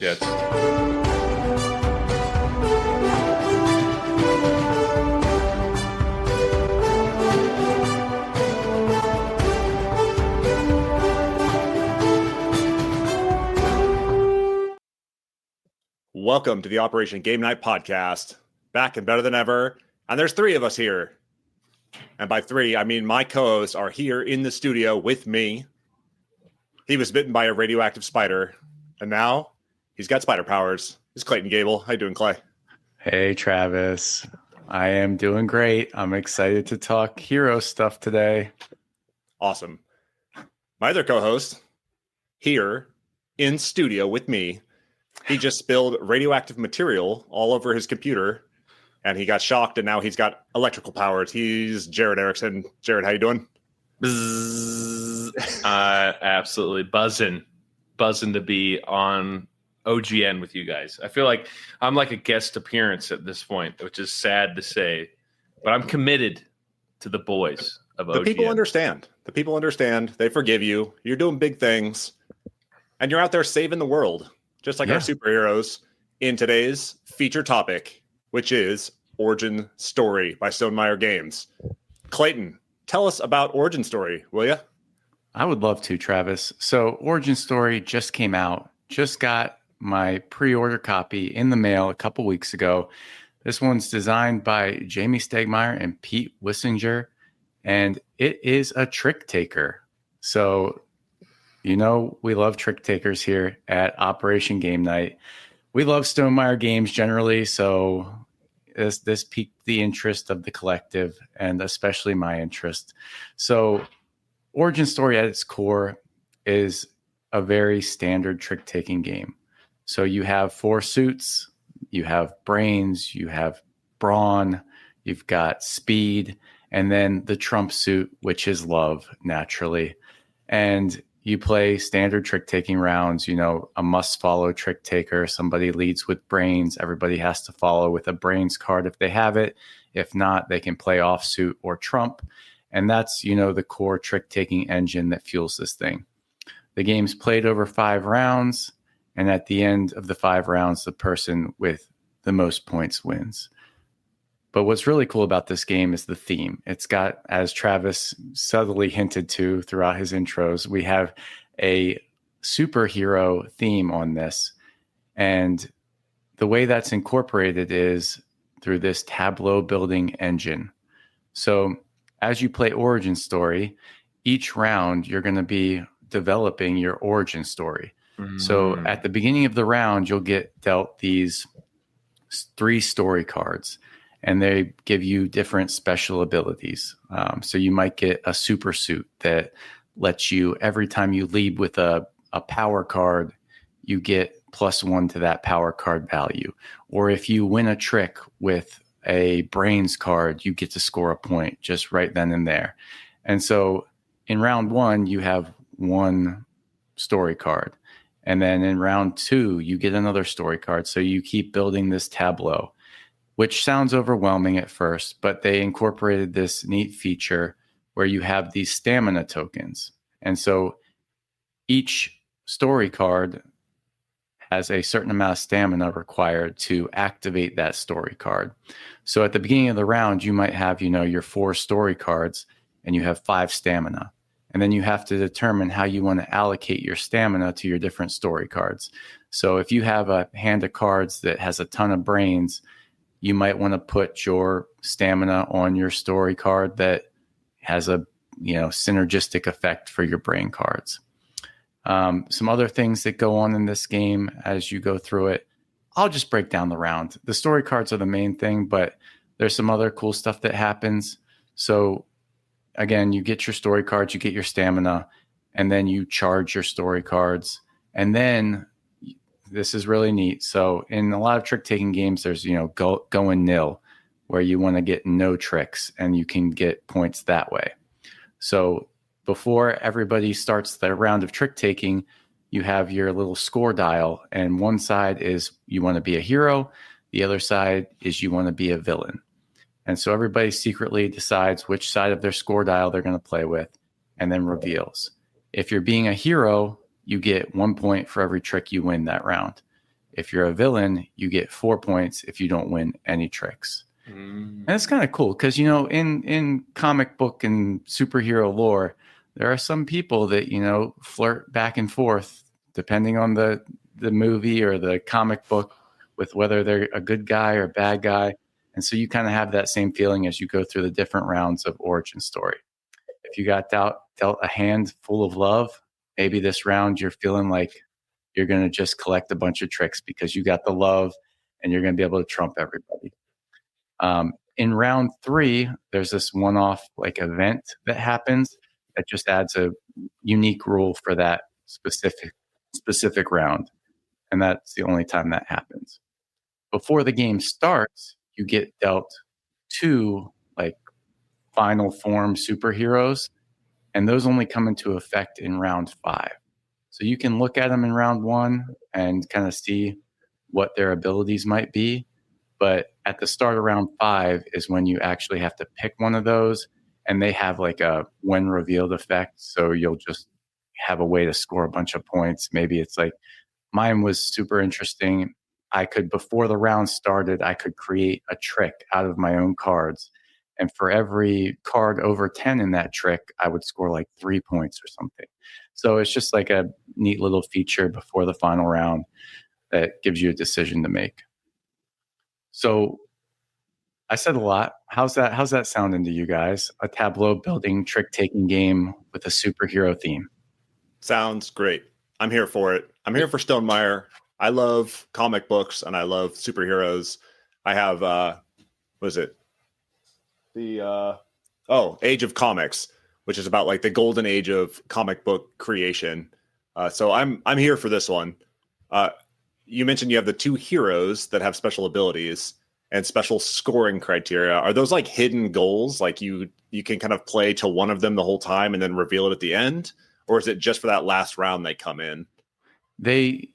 Yeah. Welcome to the Operation Game Night podcast. Back and better than ever. And there's three of us here. And by three, I mean my co-hosts are here in the studio with me. He was bitten by a radioactive spider, and now he's got spider powers. It's Clayton Gable. How you doing, Clay? Hey, Travis. I am doing great. I'm excited to talk hero stuff today. Awesome. My other co-host here in studio with me. He just spilled radioactive material all over his computer, and he got shocked, and now he's got electrical powers. He's Jared Erickson. Jared, how you doing? Absolutely buzzing to be on OGN with you guys. I feel like I'm like a guest appearance at this point, which is sad to say, but I'm committed to the boys of OGN. The people understand. The people understand. They forgive you. You're doing big things, and you're out there saving the world. Just like our superheroes in today's feature topic, which is Origin Story by Stonemaier Games. Clayton, tell us about Origin Story, will you? I would love to, Travis. So Origin Story just came out. Just got my pre-order copy in the mail a couple weeks ago. This one's designed by Jamie Stonemaier and Pete Wissinger, and it is a trick taker. So you know, we love trick takers here at Operation Game Night. We love Stonemaier games generally, so this piqued the interest of the collective and especially my interest. So Origin Story at its core is a very standard trick taking game. So you have 4 suits, you have brains, you have brawn, you've got speed, and then the trump suit, which is love, naturally. And you play standard trick-taking rounds, you know, a must-follow trick-taker. Somebody leads with brains. Everybody has to follow with a brains card if they have it. If not, they can play offsuit or trump. And that's, you know, the core trick-taking engine that fuels this thing. The game's played over 5 rounds, and at the end of the 5 rounds, the person with the most points wins. But what's really cool about this game is the theme. It's got, as Travis subtly hinted to throughout his intros, we have a superhero theme on this. And the way that's incorporated is through this tableau building engine. So as you play Origin Story, each round you're going to be developing your origin story. Mm-hmm. So at the beginning of the round, you'll get dealt these 3 story cards. And they give you different special abilities. So you might get a super suit that lets you, every time you lead with a power card, you get +1 to that power card value. Or if you win a trick with a brains card, you get to score a point just right then and there. And so in round 1, you have 1 story card. And then in round 2, you get another story card. So you keep building this tableau, which sounds overwhelming at first, but they incorporated this neat feature where you have these stamina tokens. And so each story card has a certain amount of stamina required to activate that story card. So at the beginning of the round, you might have, you know, your 4 story cards and you have 5 stamina. And then you have to determine how you want to allocate your stamina to your different story cards. So if you have a hand of cards that has a ton of brains, you might want to put your stamina on your story card that has a, you know, synergistic effect for your brain cards. Some other things that go on in this game as you go through it, I'll just break down the round. The story cards are the main thing, but there's some other cool stuff that happens. So again, you get your story cards, you get your stamina, and then you charge your story cards. And then this is really neat. So in a lot of trick-taking games, there's, you know, going nil, where you want to get no tricks, and you can get points that way. So before everybody starts their round of trick-taking, you have your little score dial, and one side is you want to be a hero, the other side is you want to be a villain. And so everybody secretly decides which side of their score dial they're going to play with, and then reveals. If you're being a hero, you get 1 point for every trick you win that round. If you're a villain, you get 4 points if you don't win any tricks. And it's kind of cool because, in comic book and superhero lore, there are some people that, flirt back and forth depending on the movie or the comic book with whether they're a good guy or bad guy. And so you kind of have that same feeling as you go through the different rounds of origin story. If you got dealt a hand full of love, maybe this round you're feeling like you're going to just collect a bunch of tricks because you got the love and you're going to be able to trump everybody. In round 3, there's this one-off event that happens that just adds a unique rule for that specific round. And that's the only time that happens. Before the game starts, you get dealt 2 final form superheroes, and those only come into effect in round 5. So you can look at them in round 1 and kind of see what their abilities might be. But at the start of round 5 is when you actually have to pick one of those, and they have a when revealed effect. So you'll just have a way to score a bunch of points. Maybe it's mine was super interesting. Before the round started, I could create a trick out of my own cards. And for every card over 10 in that trick, I would score 3 points or something. So it's just a neat little feature before the final round that gives you a decision to make. So I said a lot. How's that sounding to you guys? A tableau building, trick taking game with a superhero theme. Sounds great. I'm here for it. I'm here for Stonemaier. I love comic books and I love superheroes. I have Age of Comics, which is about the golden age of comic book creation. So I'm here for this one. You mentioned you have the 2 heroes that have special abilities and special scoring criteria. Are those hidden goals? You can kind of play to one of them the whole time and then reveal it at the end? Or is it just for that last round they come in?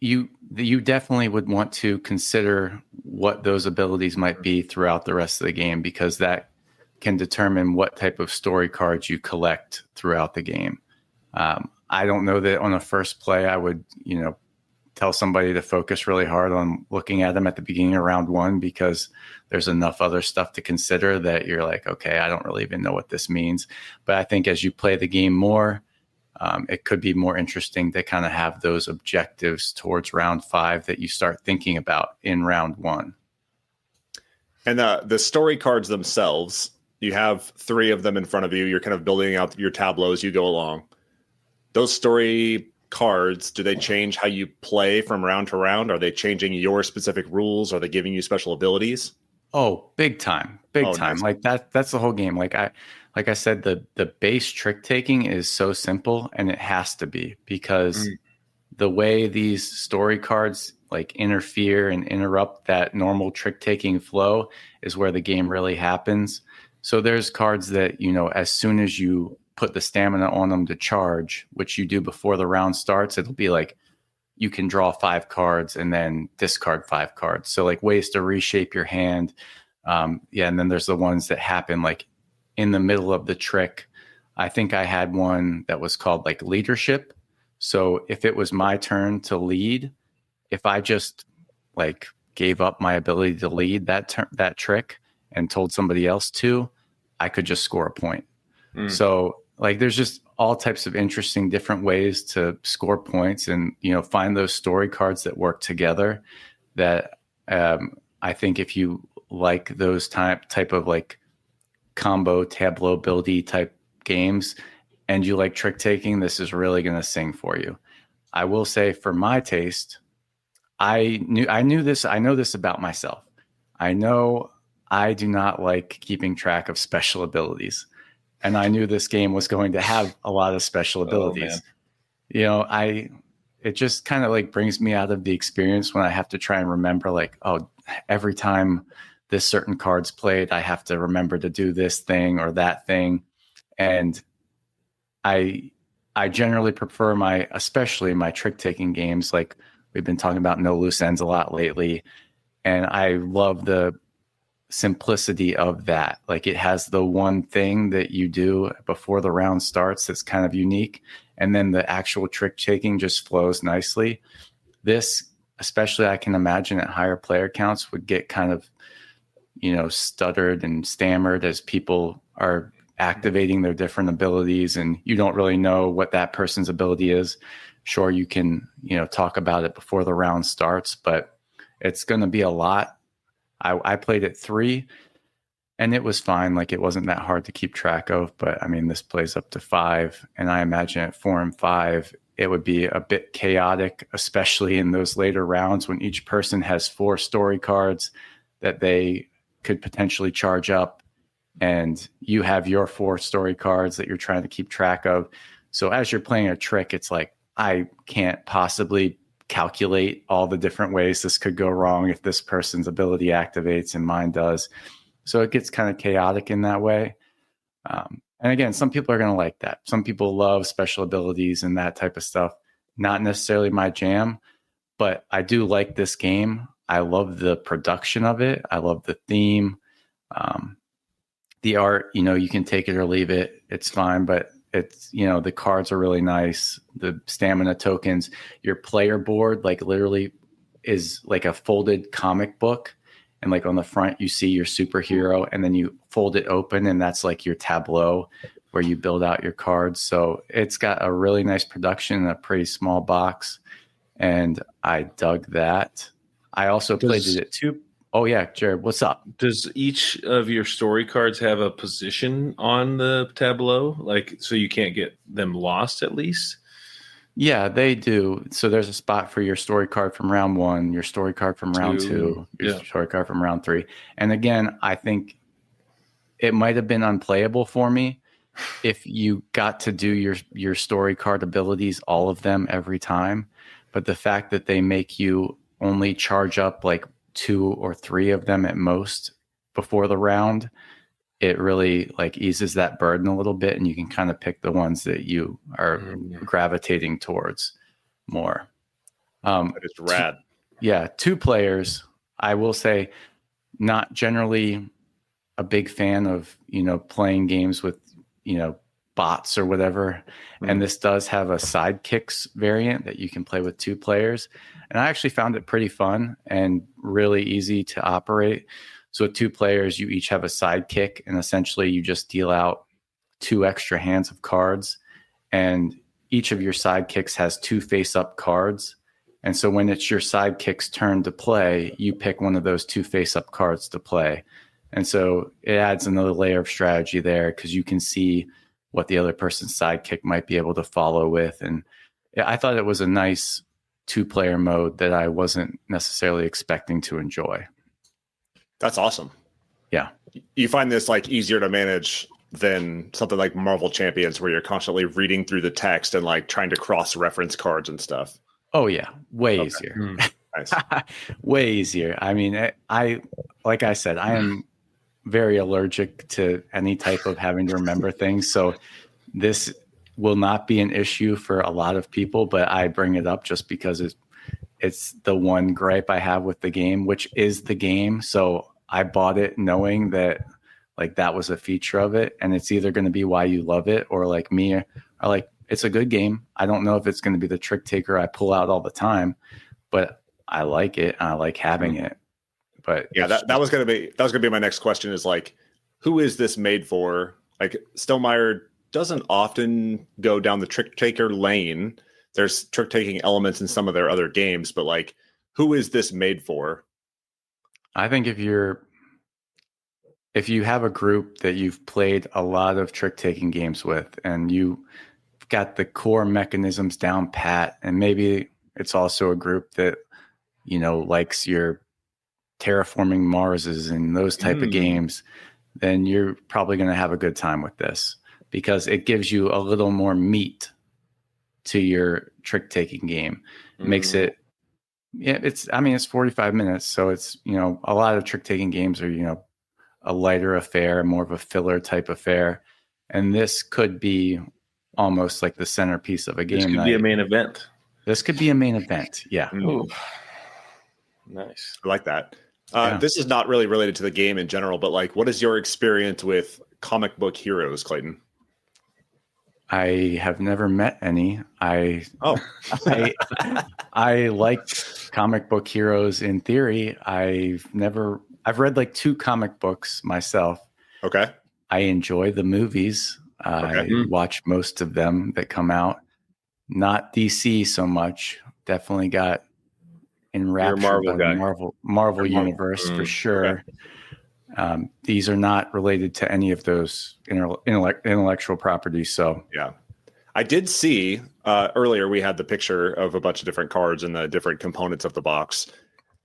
You definitely would want to consider what those abilities might be throughout the rest of the game, because that can determine what type of story cards you collect throughout the game. I don't know that on a first play I would, tell somebody to focus really hard on looking at them at the beginning of round 1, because there's enough other stuff to consider that you're okay, I don't really even know what this means. But I think as you play the game more, it could be more interesting to kind of have those objectives towards round 5 that you start thinking about in round 1. And the story cards themselves, you have 3 of them in front of you. You're kind of building out your tableau as you go along. Those story cards, do they change how you play from round to round? Are they changing your specific rules? Are they giving you special abilities? Oh, big time. Nice. That's the whole game. Like I said, the base trick taking is so simple, and it has to be, because the way these story cards interfere and interrupt that normal trick taking flow is where the game really happens. So there's cards that, as soon as you put the stamina on them to charge, which you do before the round starts, it'll be you can draw 5 cards and then discard 5 cards. So ways to reshape your hand. And then there's the ones that happen in the middle of the trick. I think I had one that was called leadership. So if it was my turn to lead, if I just gave up my ability to lead that trick and told somebody else to, I could just score a point. So there's just all types of interesting different ways to score points, and find those story cards that work together. That I think if you like those type of combo tableau buildy type games and you like trick taking, this is really going to sing for you. I will say, for my taste, I know this about myself. I know I do not like keeping track of special abilities. And I knew this game was going to have a lot of special abilities. It just kind of brings me out of the experience when I have to try and remember every time this certain card's played, I have to remember to do this thing or that thing. And I generally prefer especially my trick taking games. We've been talking about no loose ends a lot lately. And I love the simplicity of that. It has the one thing that you do before the round starts that's kind of unique, and then the actual trick taking just flows nicely. This especially I can imagine at higher player counts, would get kind of, stuttered and stammered as people are activating their different abilities, and you don't really know what that person's ability is. Sure, you can, talk about it before the round starts, but it's going to be a lot. I played at 3 and it was fine. Like, it wasn't that hard to keep track of, but I mean, this plays up to 5, and I imagine at 4 and 5, it would be a bit chaotic, especially in those later rounds when each person has 4 story cards that they could potentially charge up, and you have your 4 story cards that you're trying to keep track of. So as you're playing a trick, it's like, I can't possibly calculate all the different ways this could go wrong if this person's ability activates and mine does. So it gets kind of chaotic in that way. And again, some people are going to like that. Some people love special abilities and that type of stuff. Not necessarily my jam, but I do like this game. I love the production of it. I love the theme. The art, you can take it or leave it. It's fine, but it's, the cards are really nice. The stamina tokens, your player board, like, literally is like a folded comic book. And like on the front, you see your superhero, and then you fold it open, and that's like your tableau where you build out your cards. So it's got a really nice production in a pretty small box, and I dug that. I also played it at 2. Oh yeah, Jared, what's up? Does each of your story cards have a position on the tableau, like, so you can't get them lost at least? Yeah, they do. So there's a spot for your story card from round 1, your story card from round 2, your story card from round 3. And again, I think it might have been unplayable for me if you got to do your story card abilities, all of them every time. But the fact that they make you only charge up like 2 or 3 of them at most before the round, it really like eases that burden a little bit, and you can kind of pick the ones that you are gravitating towards more. That is rad. 2 players. I will say, not generally a big fan of, playing games with, bots or whatever. And this does have a sidekicks variant that you can play with 2 players. And I actually found it pretty fun and really easy to operate. So with 2 players, you each have a sidekick, and essentially you just deal out 2 extra hands of cards. And each of your sidekicks has 2 face-up cards. And so when it's your sidekick's turn to play, you pick one of those 2 face-up cards to play. And so it adds another layer of strategy there, because you can see what the other person's sidekick might be able to follow with. And I thought it was a nice 2-player mode that I wasn't necessarily expecting to enjoy. That's awesome. Yeah. You find this like easier to manage than something like Marvel Champions, where you're constantly reading through the text and like trying to cross-reference cards and stuff. Oh yeah. Way easier. Nice. Way easier. I mean, like I said, I am very allergic to any type of having to remember things. So this will not be an issue for a lot of people, but I bring it up just because it's the one gripe I have with the game, which is the game. So I bought it knowing that like that was a feature of it, and it's either going to be why you love it, or like me, are like, it's a good game. I don't know if it's going to be the trick taker I pull out all the time, but I like it and I like having it. But yeah, that was gonna be my next question, is like, who is this made for? Like, Stonemaier doesn't often go down the trick taker lane. There's trick taking elements in some of their other games, but like, who is this made for? I think if you have a group that you've played a lot of trick taking games with, and you got the core mechanisms down pat, and maybe it's also a group that likes your terraforming Marses and those type of games, then you're probably going to have a good time with this, because it gives you a little more meat to your trick taking game. It makes it, it's 45 minutes. So it's, a lot of trick taking games are, a lighter affair, more of a filler type affair. And this could be almost like the centerpiece of a game. This could be a main event. This could be a main event. Yeah. Ooh. Nice. I like that. Yeah. This is not really related to the game in general, but like, what is your experience with comic book heroes, Clayton? I have never met any. Oh, I I like comic book heroes in theory. I've read like 2 comic books myself. okay. I enjoy the movies. Okay. I watch most of them that come out. Not DC so much. Definitely got You're a enraptured Marvel by the guy. Marvel You're Marvel. universe for Mm. sure. Okay. These are not related to any of those intellectual properties. So Yeah. I did see earlier we had the picture of a bunch of different cards and the different components of the box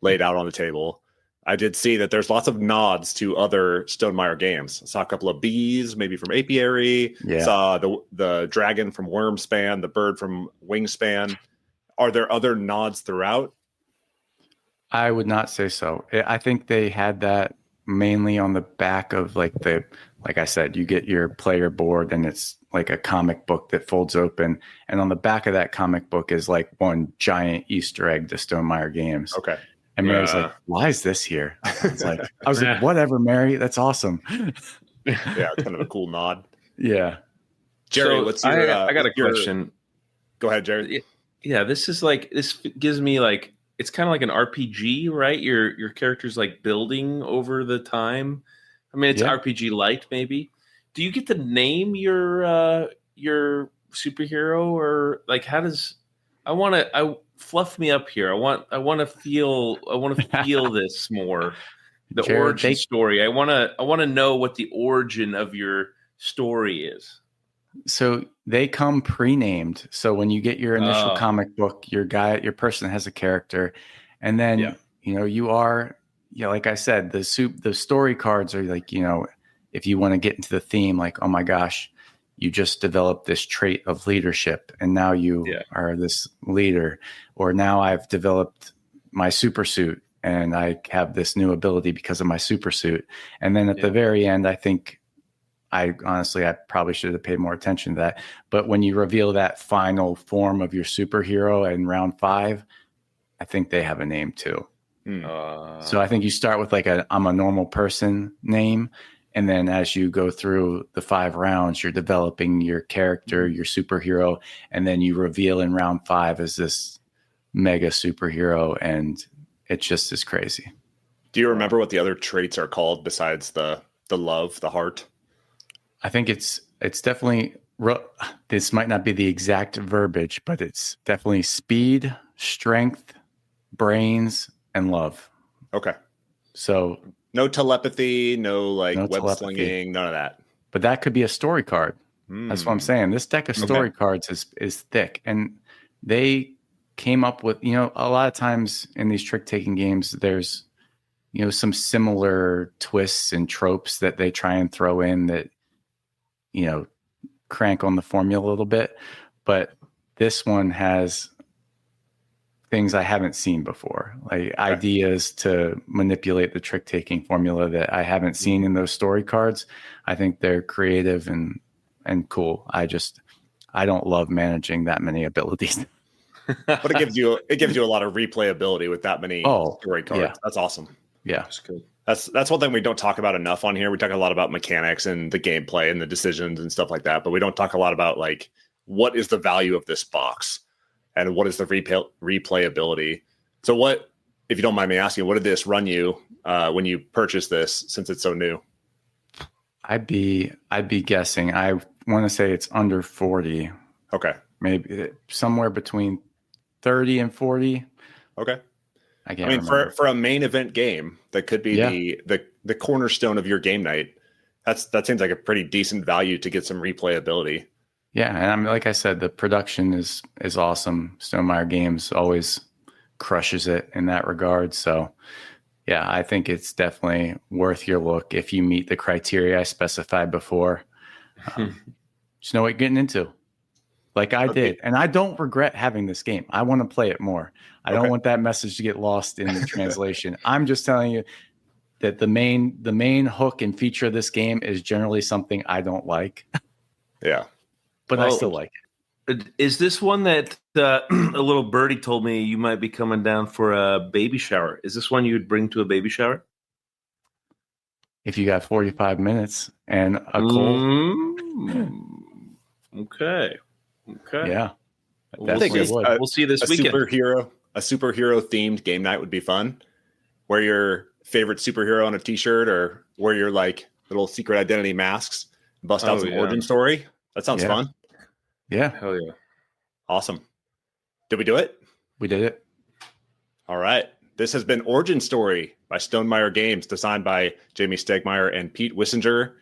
laid out on the table. I did see that there's lots of nods to other Stonemaier games. I saw a couple of bees, maybe from Apiary. yeah, Saw the dragon from Wormspan, the bird from Wingspan. Are there other nods throughout? I would not say so. I think they had that mainly on the back of like I said, you get your player board and it's like a comic book that folds open. And on the back of that comic book is like one giant Easter egg to Stonemaier games. Okay. And Mary's like, why is this here? I was Yeah. like, whatever, Mary, that's awesome. Yeah, it's kind of a cool nod. Yeah. Jerry, So what's your? I got a what's your- question. Go ahead, Jerry. Yeah, this gives me like it's kind of like an RPG, right? Your character's like building over the time. I mean, it's Yeah. RPG light, maybe. Do you get to name your superhero, or like how does I fluff me up here. I want to feel this more. The Jared, origin story. I want to know what the origin of your story is. So they come pre-named. So when you get your initial comic book, your person has a character, and then you are, like I said, the story cards are like, if you want to get into the theme, like, oh my gosh, you just developed this trait of leadership, and now you are this leader, or now I've developed my super suit, and I have this new ability because of my super suit, and then at the very end, I think. I probably should have paid more attention to that. But when you reveal that final form of your superhero in round 5, I think they have a name too. So I think you start with like I'm a normal person name. And then as you go through the 5 rounds, you're developing your character, your superhero. And then you reveal in round 5 as this mega superhero. And it's just as crazy. Do you remember what the other traits are called besides the love, the heart? I think it's definitely, this might not be the exact verbiage, but it's definitely speed, strength, brains, and love. Okay. So no telepathy, no web telepathy. slinging, none of that. But that could be a story card. That's what I'm saying. This deck of story cards is thick. And they came up with, a lot of times in these trick-taking games, there's, some similar twists and tropes that they try and throw in that, crank on the formula a little bit, but this one has things I haven't seen before, like ideas to manipulate the trick taking formula that I haven't seen in those story cards. I think they're creative and cool. I don't love managing that many abilities. But it gives you a lot of replayability with that many story cards. Yeah. That's awesome. Yeah. That's good. That's one thing we don't talk about enough on here. We talk a lot about mechanics and the gameplay and the decisions and stuff like that, but we don't talk a lot about like what is the value of this box and what is the replayability. So what, if you don't mind me asking, what did this run you when you purchased this, since it's so new? I'd be guessing. I want to say it's under 40. Okay. Maybe somewhere between 30 and 40. Okay. I mean, for a main event game that could be the cornerstone of your game night, that seems like a pretty decent value to get some replayability. Yeah, and I mean, like I said, the production is awesome. Stonemaier Games always crushes it in that regard. So, yeah, I think it's definitely worth your look if you meet the criteria I specified before. Just know what you're getting into. Like I did. And I don't regret having this game. I want to play it more. I don't want that message to get lost in the translation. I'm just telling you that the main hook and feature of this game is generally something I don't like. Yeah. But I still like it. Is this one that a little birdie told me you might be coming down for a baby shower? Is this one you would bring to a baby shower? If you got 45 minutes and a cold. Okay. Yeah, We'll I think definitely see. would. We'll see this a weekend. a superhero themed game night would be fun. Wear your favorite superhero on a t-shirt or wear your like little secret identity masks, bust out some origin story. That sounds fun. Yeah, Hell yeah. Awesome. Did we do it? we did it. All right. This has been Origin Story by Stonemaier Games, designed by Jamie Stegmaier and Pete Wissinger.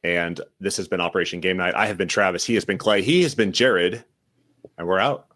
And this has been Operation Game Night. I have been Travis. He has been Clay. He has been Jared. And we're out.